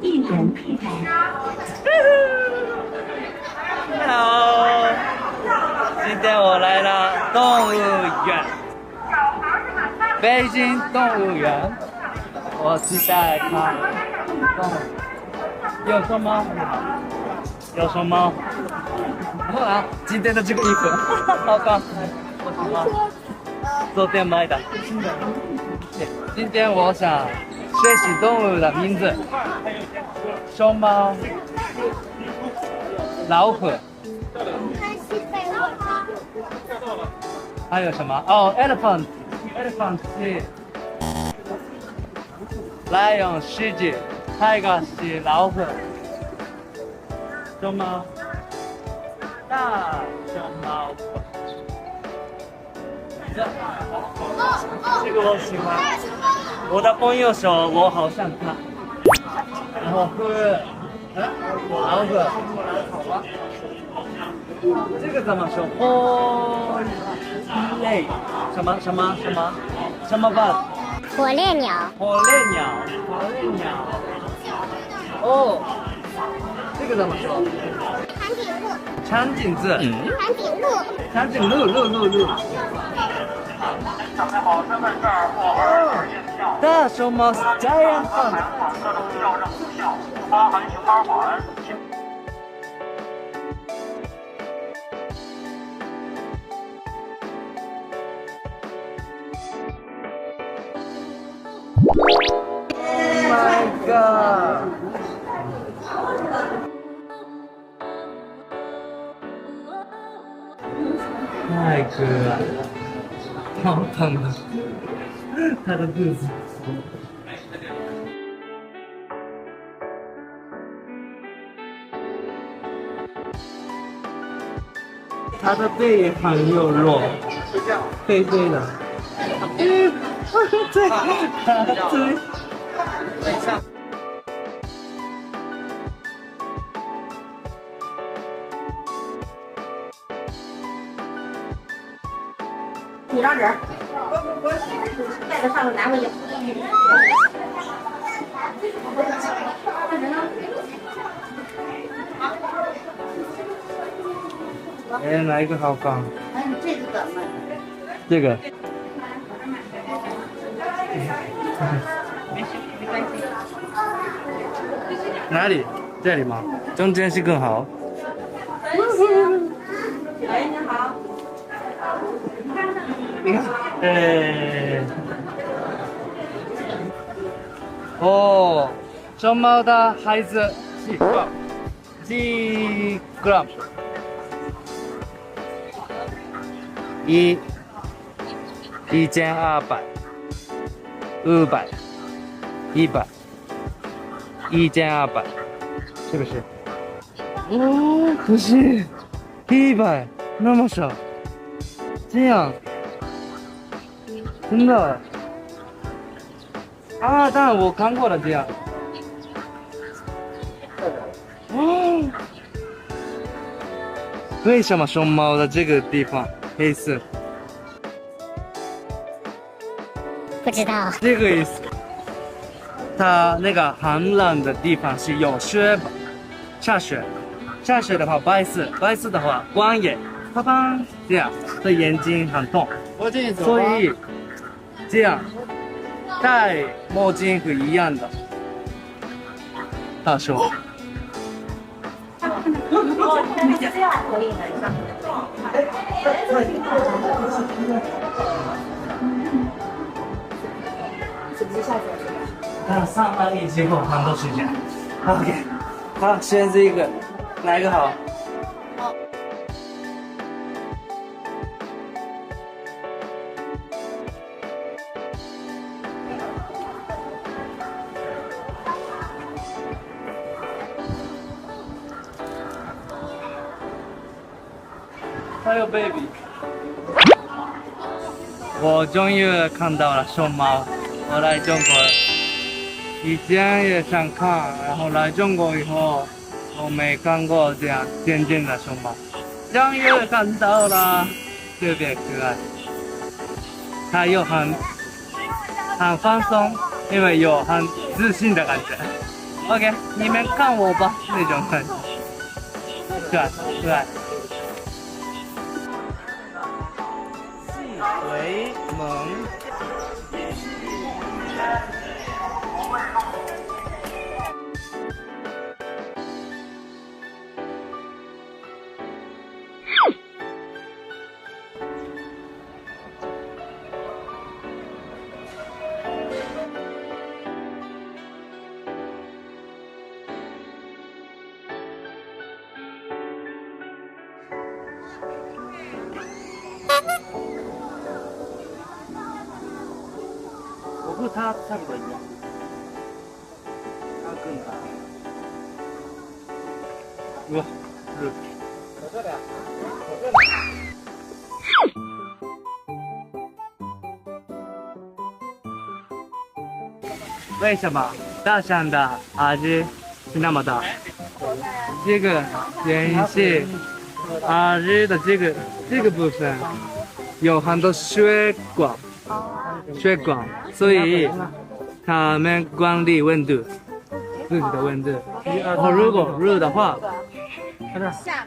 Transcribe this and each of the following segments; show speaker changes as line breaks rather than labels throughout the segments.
1人1台。
Hello， 今天我来了动物园，北京动物园，我期待看动物。有熊猫，有熊猫。啊，今天的这个衣服，好看。有熊猫，昨天买的。今天我想学习动物的名字，熊猫、老虎。还有什么？哦 ，elephant 是 lion 狮子 ，tiger 是老虎，熊猫，大熊猫。这个我喜欢，我的朋友说我好像他，然后是，老虎，这个怎么说？类什么 bird？
火烈鸟。
火烈鸟。哦，这个怎么说？长颈鹿。长颈鹿。大熊猫 giant hunt。包含熊猫馆。Oh my god！ 太可爱了，好疼啊！他的肚子。他的背很有肉，肥肥的。对。
你让人带着上头拿回去。
哎，哪一个好看？
哎，你这个怎么？
这个。哪里？这里吗？中间是更好。
哎，你好。
你看，哦，熊猫的孩子几 gram？ 1200、500、100、1200，是不是？哦，可是100那么少，这样。真的啊！当然我看过了，这样。哦，为什么熊猫的这个地方黑色？
不知道。
这个意思，它那个寒冷的地方是有雪吧？下雪的话白色的话光眼，啪啪这样，所以眼睛很痛。所以。这样，戴墨镜是一样的。大叔。上班已经够很多时间。OK， 好，选这个，哪一个好？还有 baby， 我终于看到了熊猫。我来中国了，以前也想看，然后来中国以后，我没看过这样真正的熊猫，终于看到了，特别可爱。它又很放松，因为有很自信的感觉。OK， 你们看我吧，那种很可爱可爱。细微萌。我和他差不多一样，他更大。哇，热！为什么大象的耳机是那么大？这个原因是耳机的这个部分有很多血管。血管，所以他们管理温度，自己的温度。如果热的话，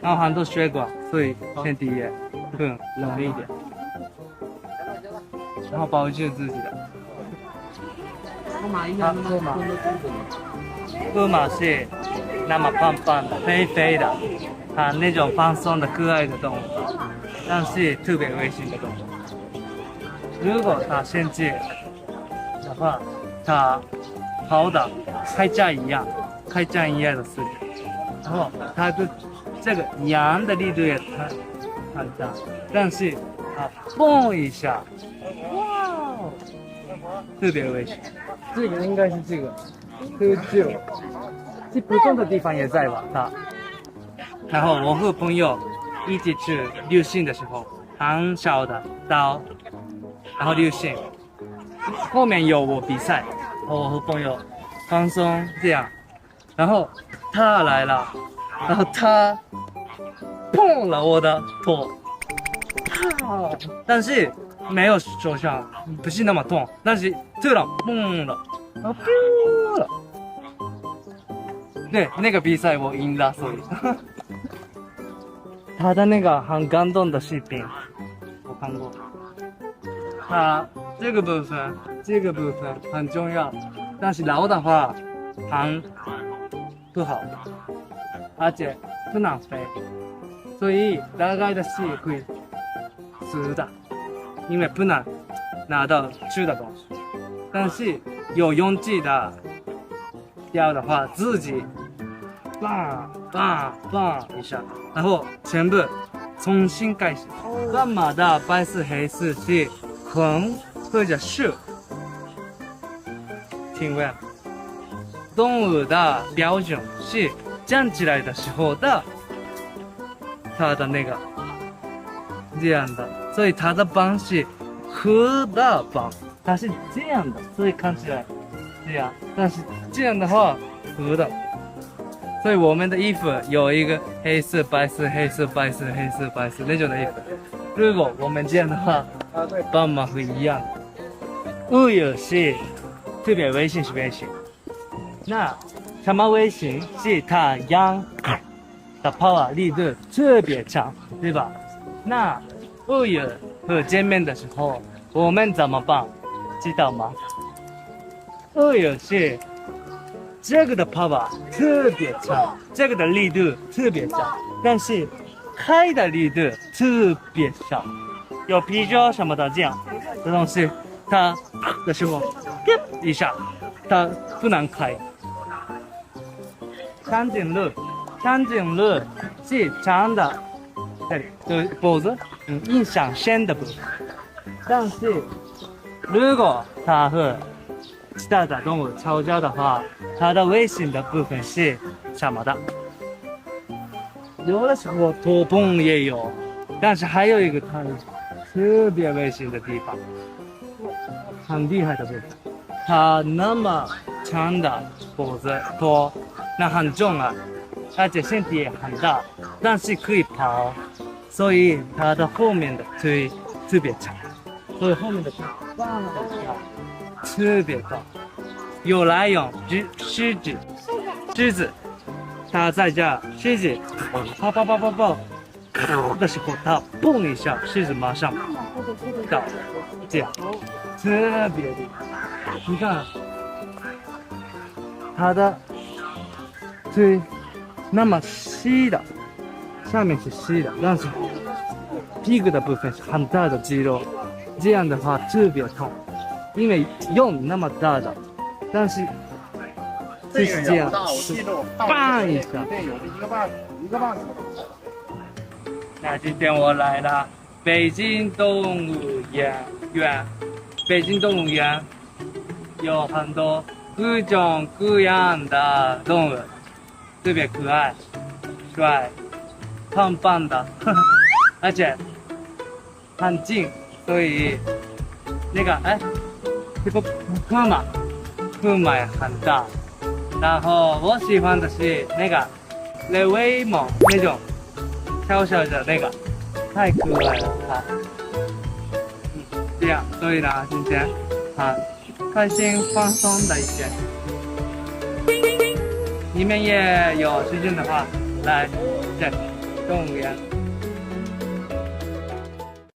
然后很多血管，所以身体也更冷一点，然后保护自己的。河马是那么胖胖的、肥肥的，它那种放松的可爱的动物，但是特别危险的动物。如果它生气的话，它跑的开战一样的速度，然后它的这个扬的力度也很大，但是它蹦一下，哇，特别危险。这个应该是这个喝酒，这不动的地方也在吧？它。然后我和朋友一起去旅行的时候，很小的刀。然后旅行，后面有我比赛，我和朋友放松这样，然后他来了，然后他碰了我的头，但是没有受伤，不是那么痛，但是突然碰了，然后噗了，对，那个比赛我赢了，所以他的那个很感动的视频，我看过。它这个部分很重要，但是老的话很不好，而且不能飞，所以大概的是会死的，因为不能拿到吃的东西。但是有勇气的掉的话，自己棒一下，然后全部重新开始。斑马的白色黑色是横或者竖，请问动物的标准是站起来的时候的它的那个这样的，所以它的棒是横的棒，它是这样的，所以看起来这样，但是这样的话横的。所以我们的衣服有一个黑色、白色、黑色、白色、黑色、白色那种的衣服。如果我们这样的话，斑马会一样。乌有是特别危险是危险。那什么危险？是它扬的 power 力度特别强，对吧？那乌有和见面的时候，我们怎么办？知道吗？乌有是这个的 power 特别强，这个的力度特别强，但是开的力度特别小。有啤酒什么的这样的东西，它的时候一下，它不能开。长颈鹿是长的，这里就是脖子，印象深的部分。但是如果它和其他的动物吵架的话，它的危险的部分是什么的？有的时候头碰也有，但是还有一个它特别危险的地方，很厉害的部分。它那么长的脖子头，那很重啊，而且身体也很大，但是可以跑，所以它的后面的腿特别长，所以后面的腿棒的特别高。有来源狮子狮子，它在这，狮子跑跑跑跑跑，的时候它蹦一下，狮子马上倒，这样特别厉害。你看它的腿那么细的，下面是细的，但是屁股的部分是很大的肌肉，这样的话特别痛，因为用那么大的，但是就是这样，棒一下。
对，有一个棒子。
那今天我来了北京动物园，北京动物园有很多各种各样的动物，特别可爱、帅、胖胖的，而且很近，所以那个河马也很大。然后我喜欢的是那个雷威猛那种小小的那个，太可爱了它。这样，所以呢，今天很开心放松的一天。你们也有时间的话，来这动物园